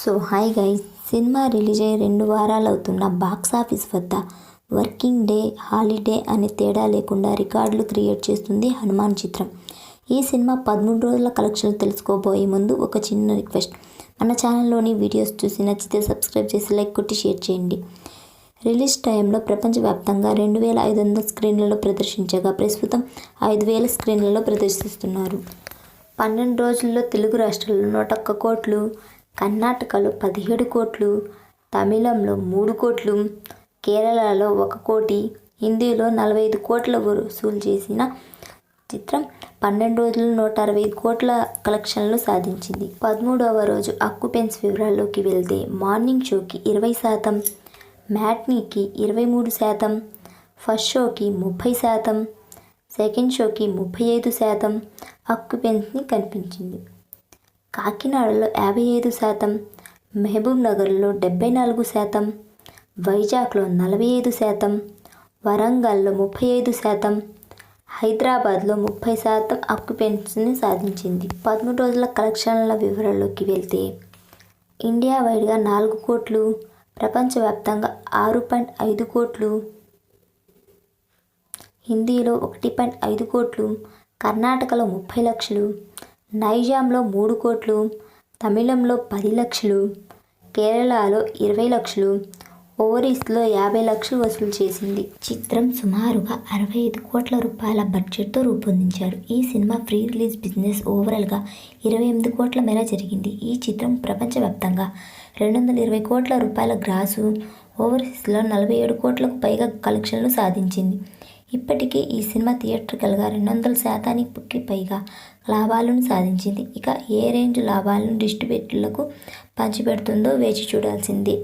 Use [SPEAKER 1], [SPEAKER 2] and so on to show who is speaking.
[SPEAKER 1] Hi guys, cinema release అయ్యి 2 వారాలు అవుతున్న బాక్సాఫీస్ వద్ద వర్కింగ్ డే, హాలిడే అనే తేడా లేకుండా రికార్డులు క్రియేట్ చేస్తుంది హనుమాన్ చిత్రం. ఈ సినిమా 13 రోజుల కలెక్షన్లు తెలుసుకోబోయే ముందు ఒక చిన్న రిక్వెస్ట్. మన ఛానల్లోని వీడియోస్ చూసి నచ్చితే సబ్స్క్రైబ్ చేసి లైక్ కొట్టి షేర్ చేయండి. రిలీజ్ టైంలో ప్రపంచవ్యాప్తంగా 2500 స్క్రీన్లలో ప్రదర్శించగా ప్రస్తుతం 5000 స్క్రీన్లలో ప్రదర్శిస్తున్నారు. 12 రోజుల్లో తెలుగు రాష్ట్రాల్లో 101 కోట్లు, కర్ణాటకలో 17 కోట్లు, తమిళంలో 3 కోట్లు, కేరళలో 1 కోటి, హిందీలో 45 కోట్ల వసూలు చేసిన చిత్రం 12 రోజుల్లో 165 కోట్ల కలెక్షన్లు సాధించింది. 13వ రోజు ఆక్యుపెన్సీ వివరాల్లోకి వెళ్తే మార్నింగ్ షోకి 20%, మ్యాట్నీకి 23%, ఫస్ట్ షోకి 30%, సెకండ్ షోకి 35% ఆక్యుపెన్సీ కనిపించింది. కాకినాడలో 55%, మహబూబ్ నగర్లో 74%, వైజాగ్లో 45%, వరంగల్లో 35%, హైదరాబాద్లో 30% ఆక్యుపెన్సీని సాధించింది. 13 రోజుల కలెక్షన్ల వివరాల్లోకి వెళ్తే ఇండియా వైడ్గా 4 కోట్లు, ప్రపంచవ్యాప్తంగా 6.5 కోట్లు, హిందీలో 1.5 కోట్లు, కర్ణాటకలో 30 లక్షలు, నైజాంలో 3 కోట్లు, తమిళంలో 10 లక్షలు, కేరళలో 20 లక్షలు, ఓవరీస్లో 50 లక్షలు వసూలు చేసింది. చిత్రం సుమారుగా 65 కోట్ల రూపాయల బడ్జెట్తో రూపొందించారు. ఈ సినిమా ప్రీ రిలీజ్ బిజినెస్ ఓవరాల్గా 28 కోట్ల మేర జరిగింది. ఈ చిత్రం ప్రపంచవ్యాప్తంగా 220 కోట్ల రూపాయల గ్రాసు, ఓవర్సీస్లో 47 కోట్లకు పైగా కలెక్షన్లు సాధించింది. ఇప్పటికే ఈ సినిమా థియేట్రికల్గా 200%కి పైగా లాభాలను సాధించింది. ఇక ఏ రేంజ్ లాభాలను డిస్ట్రిబ్యూటర్లకు పంచిపెడుతుందో వేచి చూడాల్సిందే.